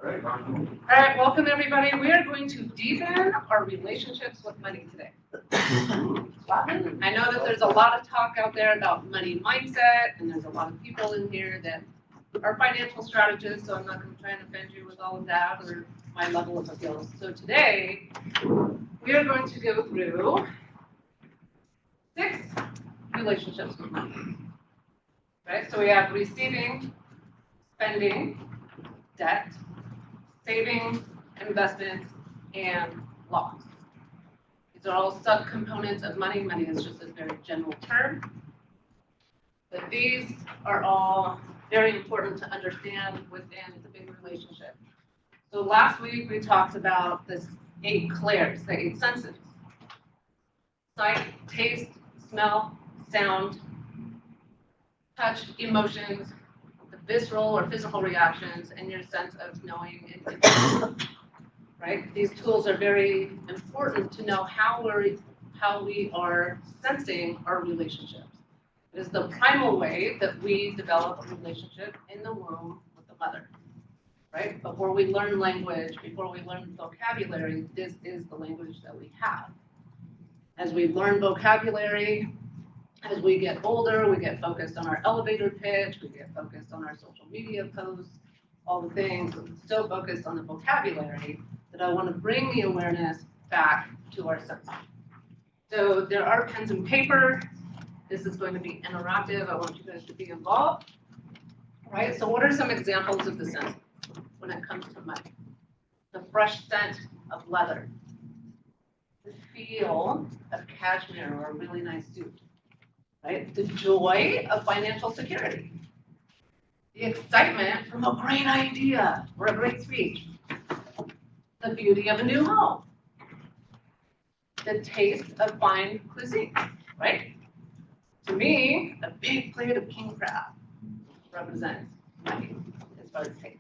All right, welcome everybody. We are going to deepen our relationships with money today. I know that there's a lot of talk out there about money mindset, and there's a lot of people in here that are financial strategists, so I'm not going to try and offend you with all of that or my level of skills. So today, we are going to go through 6 relationships with money. Right? So we have receiving, spending, debt, savings, investments, and loss. These are all subcomponents of money. Money is just a very general term. But these are all very important to understand within the big relationship. So last week we talked about the 8 clairs, the 8 senses. Sight, taste, smell, sound, touch, emotions, the visceral or physical reactions, and your sense of knowing and feeling. Right? These tools are very important to know how we are sensing our relationships. It is the primal way that we develop a relationship in the womb with the mother. Right? Before we learn language, before we learn vocabulary, this is the language that we have. As we learn vocabulary, as we get older, we get focused on our elevator pitch, we get focused on our social media posts, all the things. We're so focused on the vocabulary that I want to bring the awareness back to our senses. So there are pens and paper. This is going to be interactive. I want you guys to be involved. Right? So what are some examples of the senses when it comes to money? The fresh scent of leather. The feel of cashmere or a really nice suit. Right? The joy of financial security. The excitement from a great idea or a great speech. The beauty of a new home. The taste of fine cuisine, right? To me, a big plate of king crab represents money as far as taste,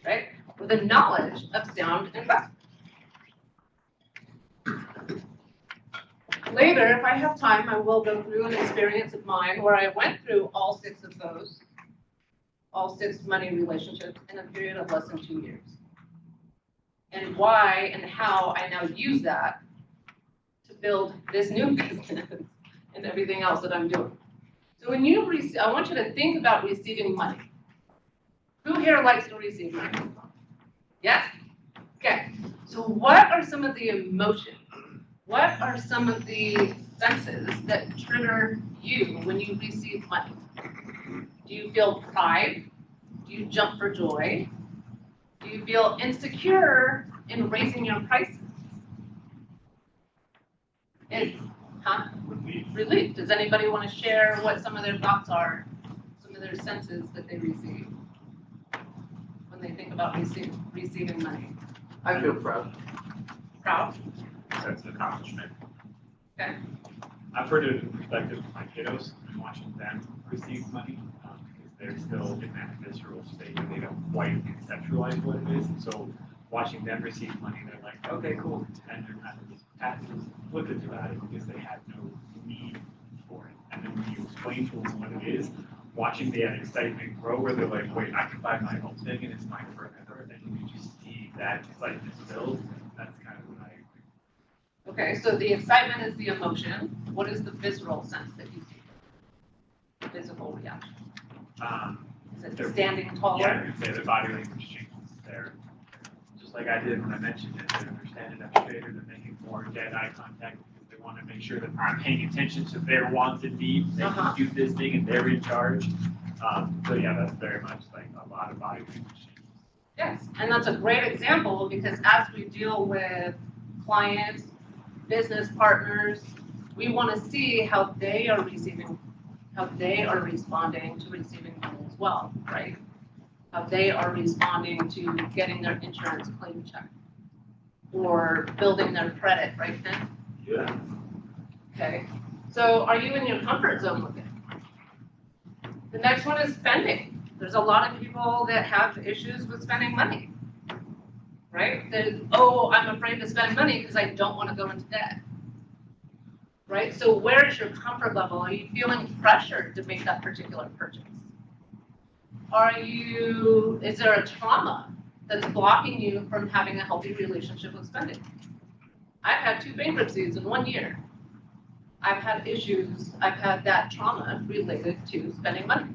right? With a knowledge of sound investment. Later, if I have time, I will go through an experience of mine where I went through all 6 of those, all 6 money relationships in a period of less than 2 years. And why and how I now use that to build this new business and everything else that I'm doing. So when you I want you to think about receiving money. Who here likes to receive money? Yes? Okay. So what are some of the emotions? What are some of the senses that trigger you when you receive money? Do you feel pride? Do you jump for joy? Do you feel insecure in raising your prices? Relief. Does anybody want to share what some of their thoughts are, some of their senses that they receive when they think about receiving money? I feel proud. Proud? Sense of accomplishment. Okay. I've heard it in perspective of my kiddos and watching them receive money because they're still in that visceral state and they don't quite conceptualize what it is. And so watching them receive money, they're like, okay, cool. And they're kind of just passive, flippant about it because they have no need for it. And then when you explain to them what it is, watching that excitement grow where they're like, wait, I can buy my whole thing and it's mine forever. And you can just see that excitement build. That's kind of what I agree. Okay, so the excitement is the emotion. What is the visceral sense that you see? The physical reaction. Is it standing taller? Yeah, you say the body language changes there. Just like I did when I mentioned it, they're standing up straighter, they're making more dead eye contact because they want to make sure that I'm paying attention to their wants and needs. They can do this thing and they're in charge. So yeah, that's very much like a lot of body language changes. Yes, and that's a great example because as we deal with clients, business partners, we want to see how they are receiving, how they are responding to receiving money as well, right? How they are responding to getting their insurance claim check or building their credit, right, Ken? Yeah. Okay, so are you in your comfort zone with it? The next one is spending. There's a lot of people that have issues with spending money, right? There's, oh, I'm afraid to spend money because I don't want to go into debt, right? So where is your comfort level? Are you feeling pressured to make that particular purchase? Is there a trauma that's blocking you from having a healthy relationship with spending? I've had 2 bankruptcies in 1 year. I've had issues, I've had that trauma related to spending money.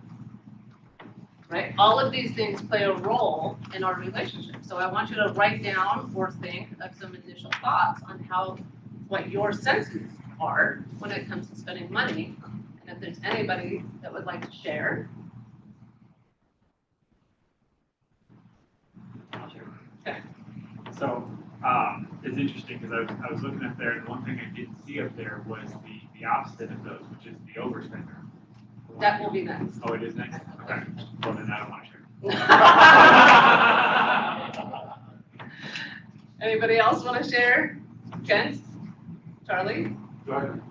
Right? All of these things play a role in our relationship. So I want you to write down or think of some initial thoughts on what your senses are when it comes to spending money. And if there's anybody that would like to share. I'll share. Okay. So it's interesting because I was looking up there, and one thing I didn't see up there was the opposite of those, which is the overspender. That will be next. Oh, it is next? Okay. Well, then I don't want to share. Anybody else want to share? Kent? Charlie? Go ahead.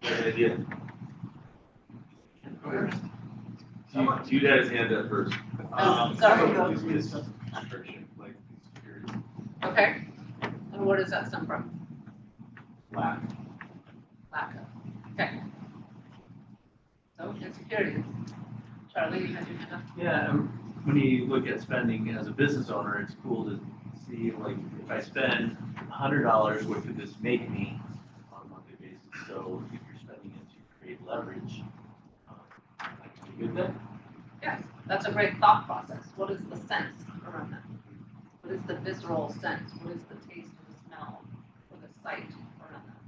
Good idea. Go ahead. You had his hand up first. Sorry. Gives me a sense of restriction, like insecurity. Okay. And where does that stem from? Lack. Lack of. Okay. So insecurity. Charlie, you had your hand up. Yeah, when you look at spending as a business owner, it's cool to see, like, if I spend $100, what could this make me on a monthly basis? So if you're spending it to create leverage, that could be a good thing. Yes, that's a great thought process. What is the sense around that? What is the visceral sense? What is the taste or the smell or the sight around that?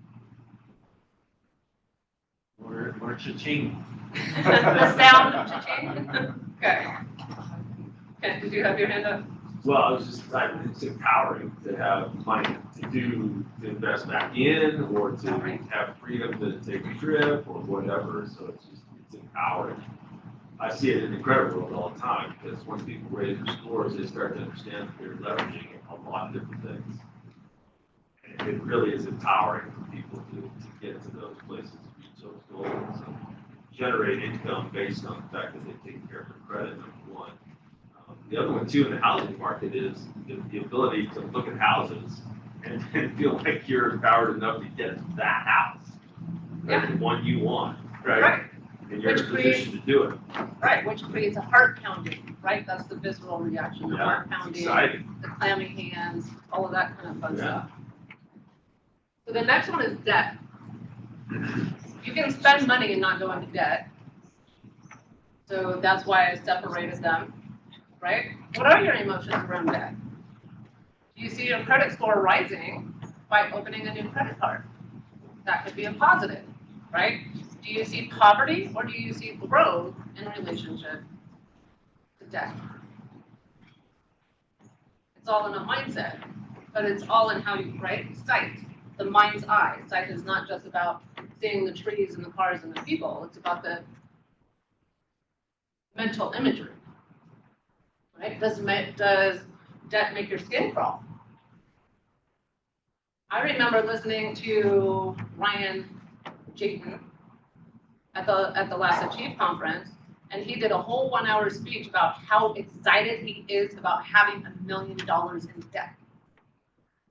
Or cha-ching. The sound of cha-ching? Okay. Kent, did you have your hand up? Well, I was just typing, it's empowering to have money to invest back in, or to have freedom to take a trip or whatever. So it's empowering. I see it in the credit world all the time, because when people raise their scores, they start to understand that they're leveraging a lot of different things. And it really is empowering for people to get to those places, reach those goals, and generate income based on the fact that they take care of their credit, number one. The other one too in the housing market is the ability to look at houses and feel like you're empowered enough to get that house, right? The one you want, right? And you're in a position to do it. Right, which creates a heart pounding, right? That's the visceral reaction, the heart pounding, the clammy hands, all of that kind of fun stuff. So the next one is debt. You can spend money and not go into debt. So that's why I separated them, right? What are your emotions around debt? Do you see your credit score rising by opening a new credit card? That could be a positive, right? Do you see poverty or do you see growth in relationship to debt? It's all in a mindset, but it's all in how you, right? Sight, the mind's eye. Sight is not just about seeing the trees and the cars and the people. It's about the mental imagery, right? Does debt make your skin crawl? I remember listening to Ryan Jayton at the last Achieve conference, and he did a whole 1-hour speech about how excited he is about having $1 million in debt,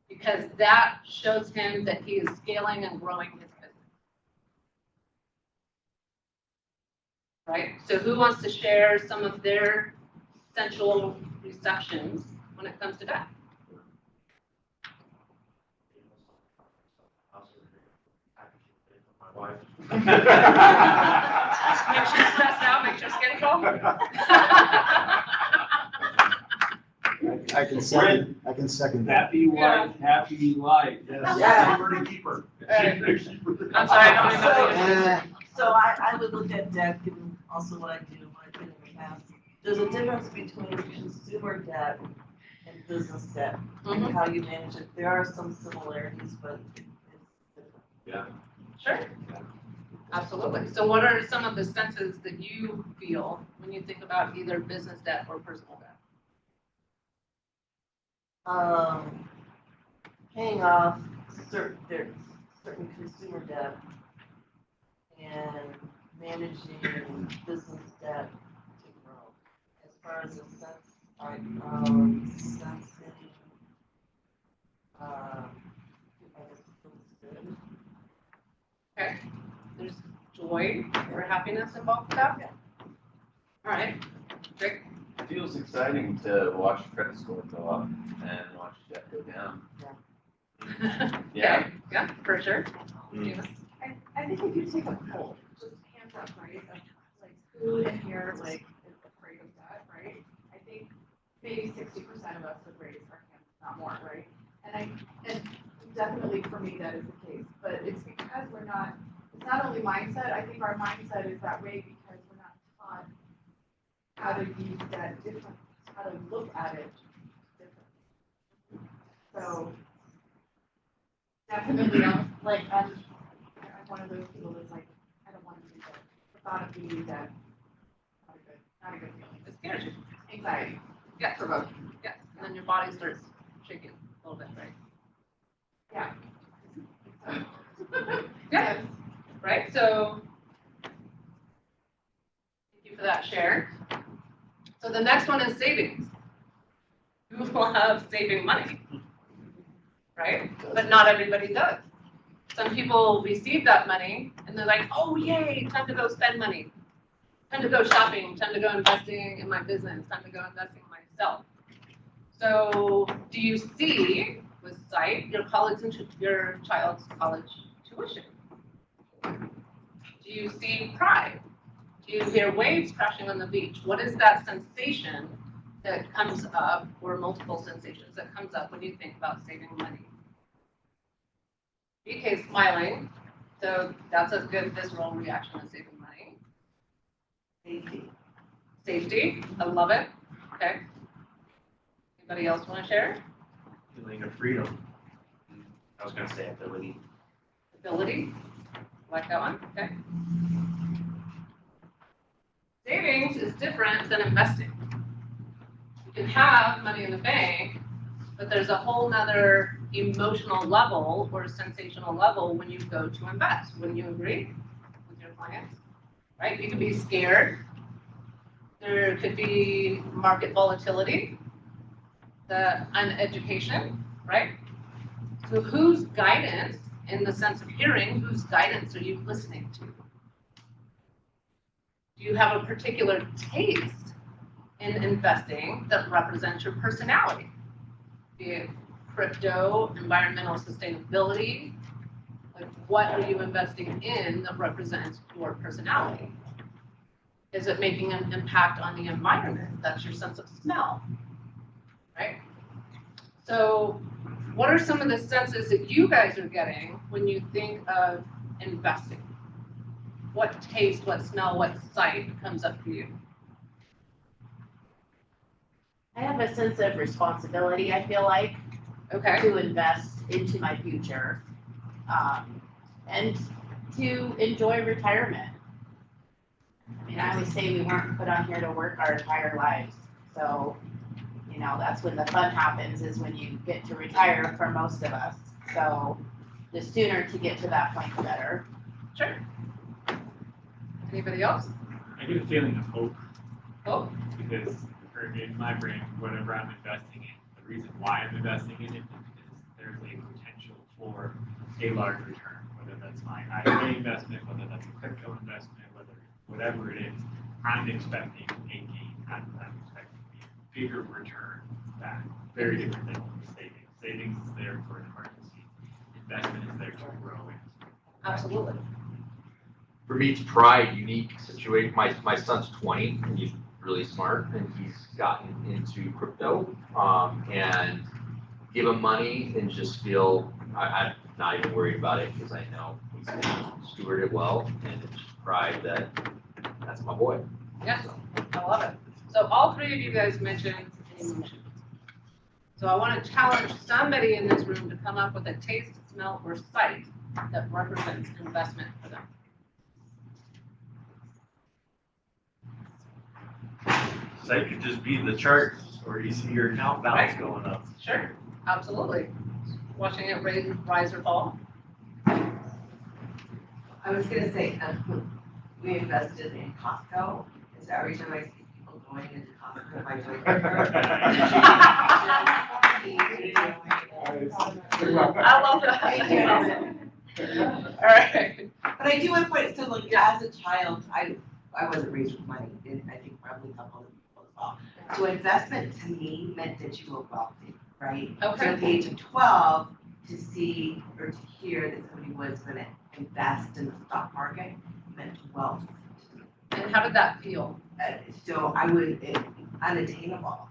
because that shows him that he is scaling and growing his business. Right? So who wants to share some of their sensual receptions when it comes to debt? My wife. Make sure you're stressed out, make sure skin crawl. I can second that. Happy wife, happy life. Yeah. Keeper to keeper. I'm sorry, I don't remember. So I would look at debt, and also what I do, what I did in the past. There's a difference between consumer debt and business debt, and how you manage it. There are some similarities, but it's different. Yeah. Sure. Absolutely. So what are some of the senses that you feel when you think about either business debt or personal debt? Paying off certain consumer debt and managing business debt to grow. As far as the sense, like sensing, good. Okay. There's joy or happiness involved with that? All right. Great. I feel feels exciting to watch credit score go up and watch debt go down. Yeah. Okay, yeah, for sure. Mm. I think if you take a poll, just hands up, right, of like who in here like is afraid of that, right? I think maybe 60% of us would raise our hands, not more, right? And definitely for me that is the case, but it's because we're not, it's not only mindset, I think our mindset is that way because we're not taught how to use that different, how to look at it differently. So definitely, I'm one of those people that's like, I don't want to do that. The thought of being that, not a good feeling. It scares you. Anxiety. Yes, provoking. Yes, and then your body starts shaking a little bit, right? Yeah. Yeah. Right, so thank you for that share. So the next one is savings. Who loves saving money? Right? But not everybody does. Some people receive that money and they're like, oh yay, time to go spend money. Time to go shopping, time to go investing in my business, time to go investing in myself. So do you see with sight your child's college tuition? Do you see pride? Do you hear waves crashing on the beach? What is that sensation that comes up, or multiple sensations that comes up when you think about saving money? BK's smiling, so that's a good visceral reaction to saving money. Safety. Safety, I love it. Okay. Anybody else want to share? Feeling of freedom. I was gonna say ability. Ability, like that one, okay. Savings is different than investing. You can have money in the bank, but there's a whole nother emotional level or sensational level when you go to invest. Wouldn't you agree with your clients? Right? You could be scared. There could be market volatility, the uneducation, right? So whose guidance, in the sense of hearing, whose guidance are you listening to? Do you have a particular taste in investing that represents your personality? Be it crypto, environmental sustainability, like what are you investing in that represents your personality? Is it making an impact on the environment? That's your sense of smell, right? So what are some of the senses that you guys are getting when you think of investing? What taste, what smell, what sight comes up for you? I have a sense of responsibility, I feel like, Okay. to invest into my future, and to enjoy retirement. I mean, I always say we weren't put on here to work our entire lives, so, you know, that's when the fun happens, is when you get to retire for most of us. So the sooner to get to that point, the better. Sure. Anybody else? I get a feeling of hope Oh, because in my brain, whatever I'm investing in, the reason why I'm investing in it is because there's a potential for a large return, whether that's my IRA investment, whether that's a crypto investment, whatever it is, I'm expecting a gain. I'm expecting a bigger return back. Very different than savings. Savings is there for an emergency. Investment is there to grow it. absolutely. For me, it's pride, unique situation. My son's 20 and he's really smart and he's gotten into crypto. And give him money and just feel I'm not even worried about it because I know he's going to steward it well, and it's just pride that that's my boy. Yes, I love it. So all three of you guys mentioned emotions. So I want to challenge somebody in this room to come up with a taste, smell, or sight that represents investment for them. Sight could just be the chart, or you see your account balance going up. Sure, absolutely. Watching it rise or fall. I was gonna say, we invested in Costco, and so every time I see people going into Costco, I join. I love that. All right. But I do want to point, so like as a child, I wasn't raised with money, and I think probably a couple other people as well. So investment to me meant that you were wealthy, right? So Okay. at the age of 12, to see or to hear that somebody was gonna invest in the stock market meant wealth. And how did that feel? So unattainable.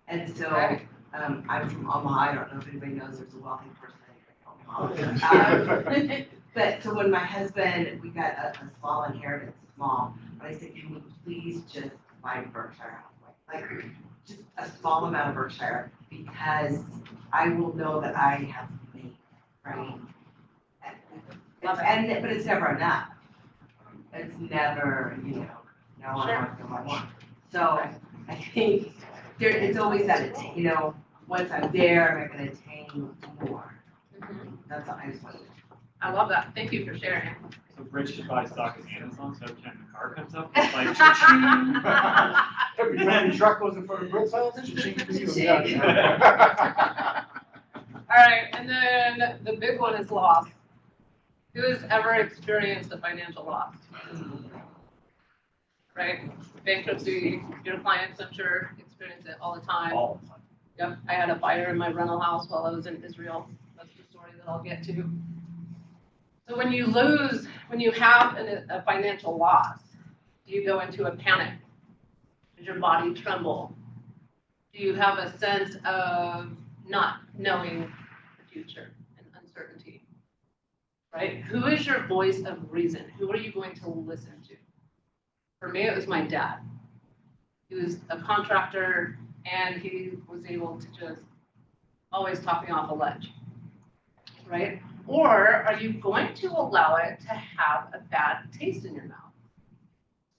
And so, Okay. I'm from Omaha, I don't know if anybody knows there's a wealthy person in Omaha. But so when my husband, we got a small inheritance, but I said, can we please just buy Berkshire Hathaway? Like, just a small amount of Berkshire, because I will know that I have made, right? But it's never enough. It's never, now I want. So I think it's always that, once I'm there, am I gonna attain more? That's all I just wanted to. I love that. Thank you for sharing. So Rich should buy stock in Amazon, so every time the car comes up, it's like, cha-ching. Every time your truck goes in front of Britt's house, cha-ching for you. All right, and then the big one is loss. Who has ever experienced a financial loss? Right? Bankruptcy, your clients, I'm sure, experience it all the time. All the time. Yep, I had a fire in my rental house while I was in Israel. That's the story that I'll get to. So when you have a financial loss, do you go into a panic? Does your body tremble? Do you have a sense of not knowing the future and uncertainty? Right? Who is your voice of reason? Who are you going to listen to? For me, it was my dad. He was a contractor, and he was able to just always talk me off a ledge, right? Or are you going to allow it to have a bad taste in your mouth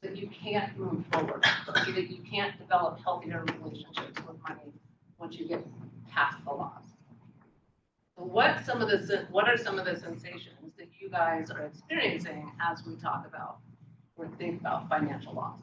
that you can't move forward, that you can't develop healthier relationships with money once you get past the loss? So what are some of the sensations that you guys are experiencing as we talk about or think about financial loss?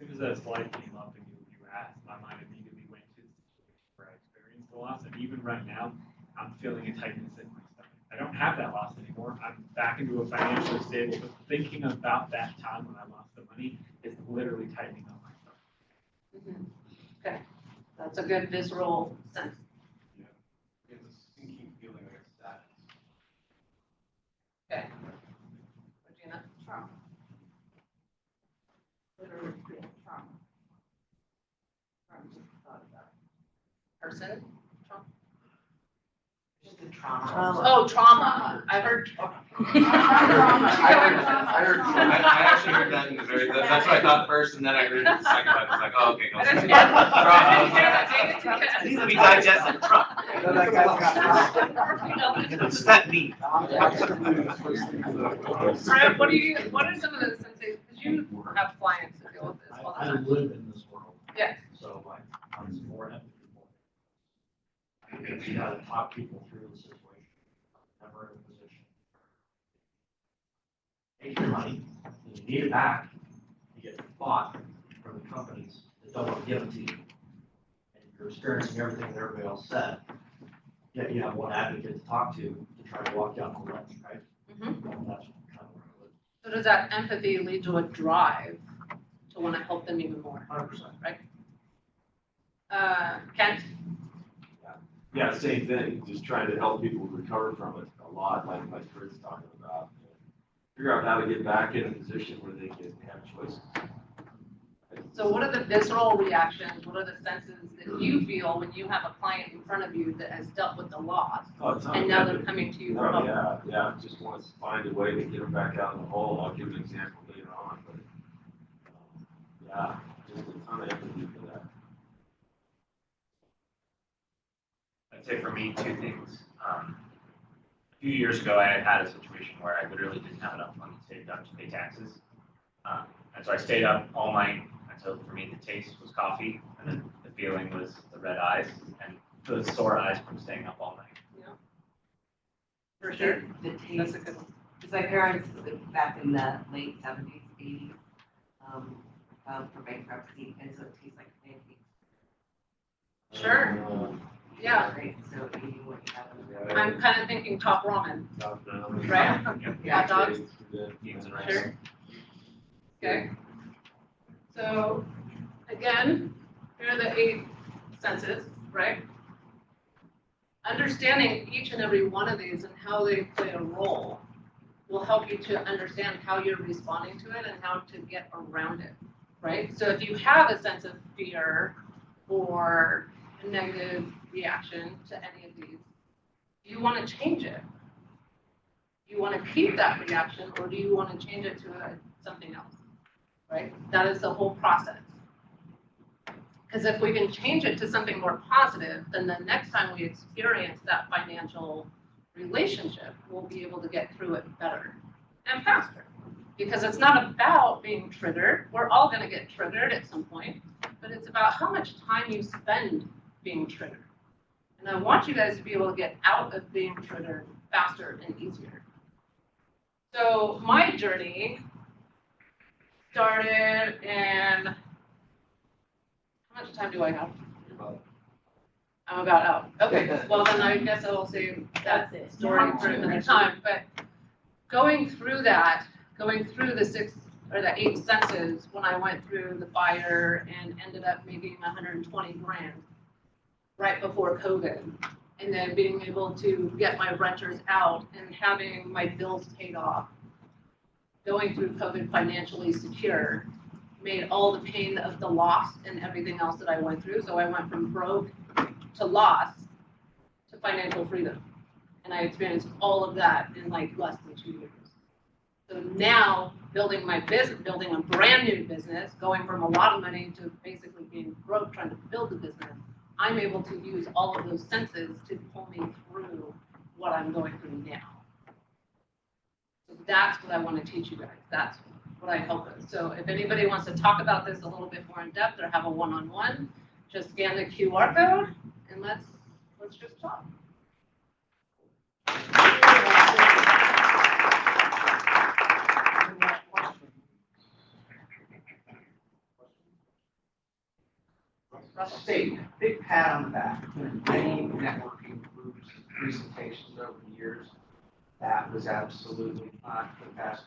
As soon as that slide came up and you asked, my mind immediately went to the situation where I experienced the loss. And even right now, I'm feeling a tightness in my stomach. I don't have that loss anymore. I'm back into a financially stable, but thinking about that time when I lost the money is literally tightening up my stomach. Okay, that's a good visceral sense. Yeah, it's a sinking feeling like a sadness. Okay. Regina? Trauma. Literally feel trauma. From just the thought of that. Person? Trauma? Just the trauma. Oh, trauma. I heard. I actually heard that in the very, that's what I thought first, and then I heard it the second time, it's like, oh, okay, I didn't no. hear that. Let me digest it, Trump. What's that mean? Fred, what are some of the sensations, because you have clients that deal with this all the I time. live in this world. Yes. So I'm more empathy for it. You gotta talk people through the situation. Never in a position. Take your money, and you need it back, you get bought from the companies that don't want to give it to you. And you're experiencing everything that everybody else said. Yet you have one advocate to talk to try to walk you off the ledge, right? Mhm. Well, that's kind of where I live. So does that empathy lead to a drive to want to help them even more? 100%. Kent? Yeah, same thing, just trying to help people recover from it a lot, like Kurt's talking about. Figure out how to get back in a position where they can have choices. So what are the visceral reactions? What are the senses that you feel when you have a client in front of you that has dealt with the loss? Oh, it's not And now they're bad. coming to you for No, help. yeah, just wants to find a way to get them back out of the hole. I'll give an example later on, but, yeah, just a ton of empathy for that. I'd say for me, two things. A few years ago, I had a situation where I literally didn't have enough money saved up to pay taxes. And so I stayed up all night until, for me, the taste was coffee, and then the feeling was the red eyes and the sore eyes from staying up all night. Yeah. For sure. The That's taste, a good one. because my parents, back in the late 70s, 80s, filed for bankruptcy, and so it tastes like pancakes. Sure. Yeah. Right, so eating what you have. I'm kind of thinking top ramen, Top down. right? Yeah. Hot dogs. Beans and rice. Sure. Okay. So, again, here are the 8 senses, right? Understanding each and every one of these and how they play a role will help you to understand how you're responding to it and how to get around it, right? So if you have a sense of fear or a negative reaction to any of these, do you want to change it? Do you want to keep that reaction, or do you want to change it to something else, right? That is the whole process. Because if we can change it to something more positive, then the next time we experience that financial relationship, we'll be able to get through it better and faster. Because it's not about being triggered. We're all going to get triggered at some point, but it's about how much time you spend being triggered. And I want you guys to be able to get out of being triggered faster and easier. So my journey started in, how much time do I have? I'm about out. Okay, well then I guess I will save that story for another time. But going through the 6 or the 8 senses, when I went through the fire and ended up making 120 grand right before COVID, and then being able to get my renters out and having my bills paid off, going through COVID financially secure, made all the pain of the loss and everything else that I went through. So I went from broke to loss to financial freedom. And I experienced all of that in like less than 2 years. So now building my business, building a brand new business, going from a lot of money to basically being broke, trying to build a business, I'm able to use all of those senses to pull me through what I'm going through now. So that's what I want to teach you guys. That's what I help with. So if anybody wants to talk about this a little bit more in depth or have a one-on-one, just scan the QR code and let's just talk. State, big pat on the back. Many networking groups, presentations over the years. That was absolutely not the best